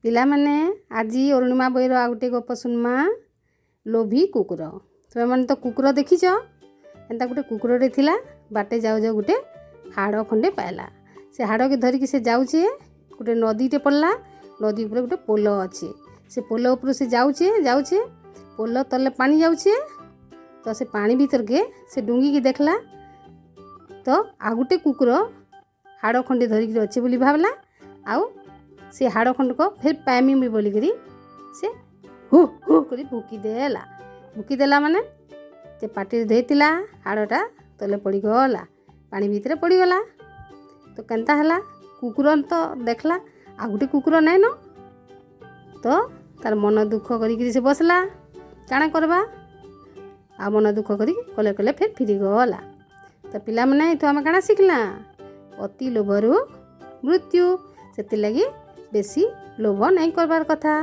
पिला माने आज अरुणिमा बईर आ गोटे गप सुनमा लोभी कुकुर। तुम मैंने तो कुकुर देखीच एंता गोटे कुकुरटे थिला बाटे जाऊ जाऊ गोटे हाड़ खंडे पाइला। से हाड़ के धरिकी से जाऊे गोटे नदीटे पड़ला। नदी ऊपर गोटे पोल अच्छे से पोल ऊपर से जाऊे पोल तले पानी जाऊे तो से पानी भीतर के से डुंगी की देखला तो आ गोटे कुकुर हाड़ खंडे धरिकी अच्छे बोली भावला। आउ से हाड़ खंड को फिर पैमी भी बोलिकी से हु हु कर भुकीदेला माने जे पाटी देला हाड़टा तले पड़गला पानी भितर पड़गला। तो केनता है कुकुर तो देखला आ गोटे कुकुर नाइन तो तार मन दुख करी से बसला काଣା करवा आ मन दुख करी कले कले फिर फिरी गला। तो पिला माने तो आम काଣା शिखला अति लोभरू मृत्यु से लगी बेसी लोभ नहीं करबार कथा।